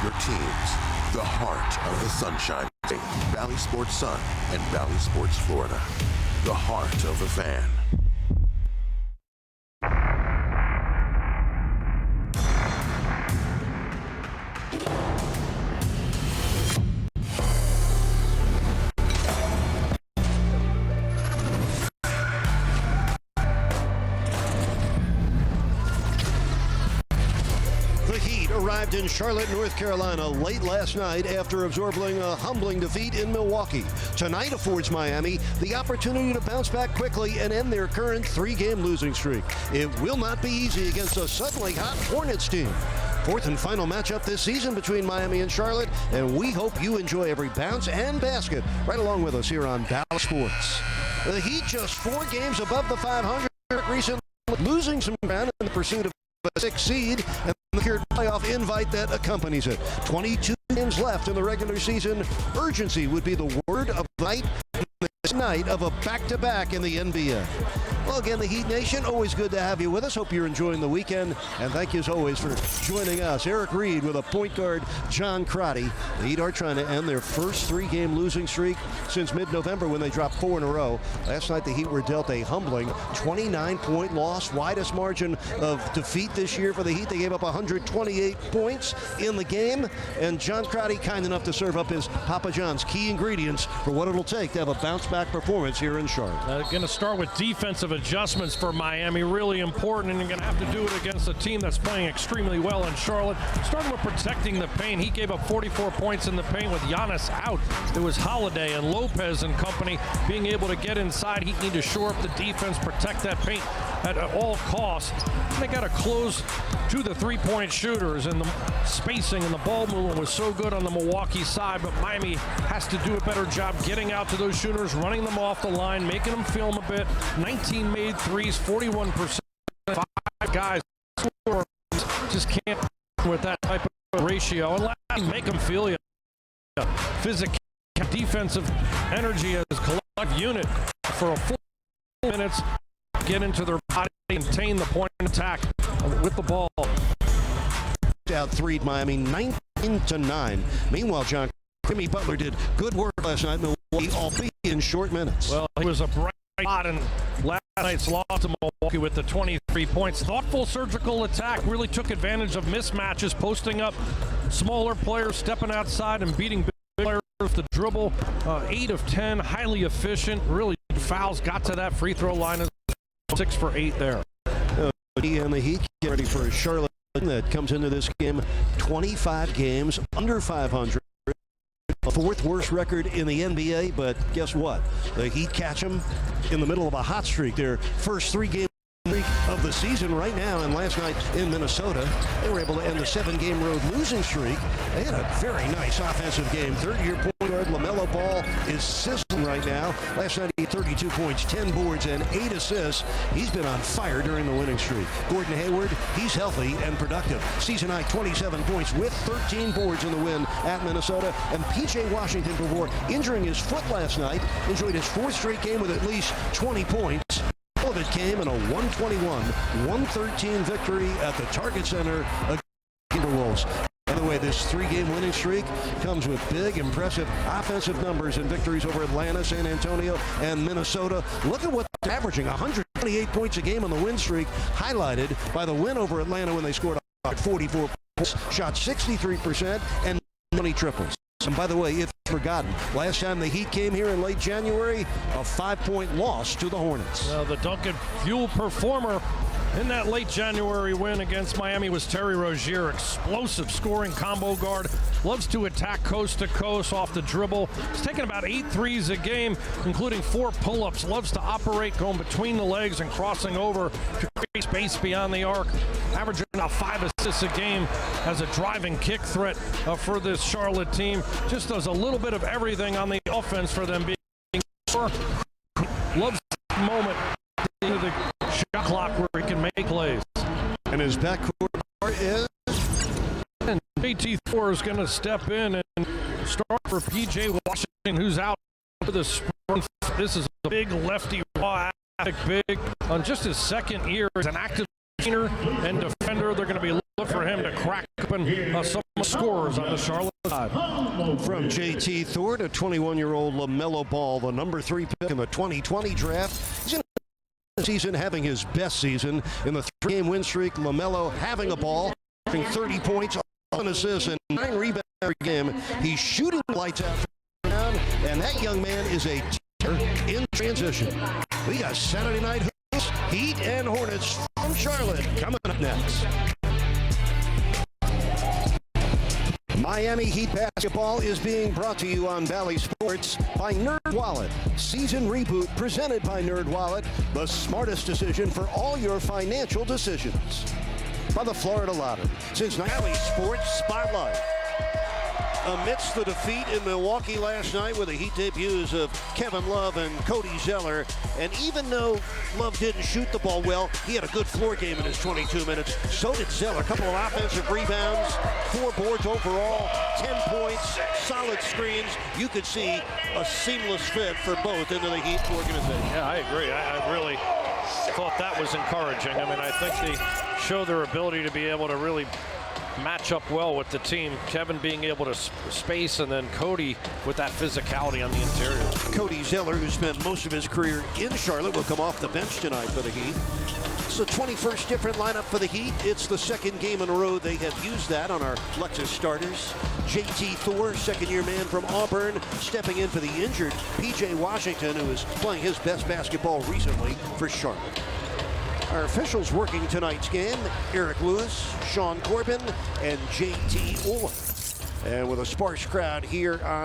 your teams. The heart of the Sunshine State. Valley Sports Sun and Valley Sports Florida. The heart of the fan. Arrived in Charlotte, North Carolina late last night after absorbing a humbling defeat in Milwaukee. Tonight affords Miami the opportunity to bounce back quickly and end their current 3-game losing streak. It will not be easy against a suddenly hot Hornets team. Fourth and final matchup this season between Miami and Charlotte, and we hope you enjoy every bounce and basket right along with us here on Valley Sports. The Heat just 4 games above the 500 recently, losing some ground in the pursuit of a 6th seed and the playoff invite that accompanies it. 22 games left in the regular season. Urgency would be the word of the night. This night of a back-to-back in the NBA. Well, again, the Heat Nation, always good to have you with us. Hope you're enjoying the weekend, and thank you as always for joining us. Eric Reed with a point guard, John Crotty. The Heat are trying to end their first 3-game losing streak since mid-November when they dropped 4 in a row. Last night, the Heat were dealt a humbling 29-point loss, widest margin of defeat this year for the Heat. They gave up 128 points in the game, and John Crotty kind enough to serve up his Papa John's key ingredients for what it'll take to have a bounce-back performance here in Charlotte. Going to start with defensive adjustments for Miami, really important, and you're going to have to do it against a team that's playing extremely well in Charlotte. Starting with protecting the paint, he gave up 44 points in the paint with Giannis out. It was Holiday and Lopez and company being able to get inside. He need to shore up the defense, protect that paint at all costs. They got to close to the three-point shooters, and the spacing and the ball movement was so good on the Milwaukee side, but Miami has to do a better job getting out to those shooters, running them off the line, making them feel them a bit. 19 made threes, 41%. 5 guys just can't with that type of ratio, and make them feel you. Physical, defensive energy as a collective unit for a full minutes, get into their body, maintain the point attack with the ball. Out 3 Miami 19-9. Meanwhile, John, Jimmy Butler did good work last night in Milwaukee, albeit in short minutes. Well, he was a bright spot in last night's loss to Milwaukee with the 23 points. Thoughtful surgical attack, really took advantage of mismatches, posting up smaller players, stepping outside and beating big players with the dribble. 8 of 10, highly efficient, really fouls, got to that free throw line. 6 for 8 there. He and the Heat get ready for a Charlotte that comes into this game 25 games under 500. A 4th worst record in the NBA, but guess what? The Heat catch them in the middle of a hot streak. Their first 3-game streak of the season right now, and last night in Minnesota, they were able to end the 7-game road losing streak. They had a very nice offensive game. 3rd-year point guard LaMelo Ball is sizzling right now. Last night he had 32 points, 10 boards, and 8 assists. He's been on fire during the winning streak. Gordon Hayward, he's healthy and productive. Season high 27 points with 13 boards in the win at Minnesota. And P.J. Washington, before injuring his foot last night, enjoyed his 4th straight game with at least 20 points. All of it came in a 121-113 victory at the Target Center against the Timberwolves. By the way, this 3-game winning streak comes with big, impressive offensive numbers and victories over Atlanta, San Antonio, and Minnesota. Look at what they're averaging, 128 points a game on the win streak, highlighted by the win over Atlanta when they scored 44 points, shot 63%, and 20 triples. And by the way, if forgotten, last time the Heat came here in late January, a 5-point loss to the Hornets. Well, the Duncan Fuel performer in that late January win against Miami was Terry Rozier. Explosive scoring combo guard. Loves to attack coast to coast off the dribble. He's taking about 8 threes a game, including 4 pull-ups. Loves to operate going between the legs and crossing over to create space beyond the arc. Averaging about 5 assists a game as a driving kick threat for this Charlotte team. Just does a little bit of everything on the offense for them. Loves the moment into the shot clock where he can make plays. And his backcourt is... And JT Thor is going to step in and start for P.J. Washington, who's out for the sprint. This is a big lefty, raw, big, on just his 2nd year as an active trainer and defender. They're going to be Look for him to crack open some scorers on the Charlotte side. From J.T. Thor to 21-year-old LaMelo Ball, the number 3 pick in the 2020 draft. He's in the season having his best season in the 3-game win streak. LaMelo having a ball, having 30 points, 11 assists, and 9 rebounds per game. He's shooting lights out from down, and that young man is a teacher in transition. We got Saturday Night Hoops, Heat, and Hornets from Charlotte coming up next. Miami Heat basketball is being brought to you on Valley Sports by NerdWallet. Season reboot presented by NerdWallet, the smartest decision for all your financial decisions. By the Florida Lottery. Since Valley Sports Spotlight. Amidst the defeat in Milwaukee last night with the Heat debuts of Kevin Love and Cody Zeller, and even though Love didn't shoot the ball well, he had a good floor game in his 22 minutes. So did Zeller. A couple of offensive rebounds, 4 boards overall, 10 points, solid screens. You could see a seamless fit for both into the Heat organization. Yeah, I agree. I really thought that was encouraging. I mean, I think they show their ability to be able to really match up well with the team. Kevin being able to space, and then Cody with that physicality on the interior. Cody Zeller, who spent most of his career in Charlotte, will come off the bench tonight for the Heat. It's the 21st different lineup for the Heat. It's the second game in a row they have used that on our Lexus starters. J.T. Thor, second-year man from Auburn, stepping in for the injured P.J. Washington, who is playing his best basketball recently for Charlotte. Our officials working tonight's game, Eric Lewis, Sean Corbin, and J.T. Orr. And with a sparse crowd here on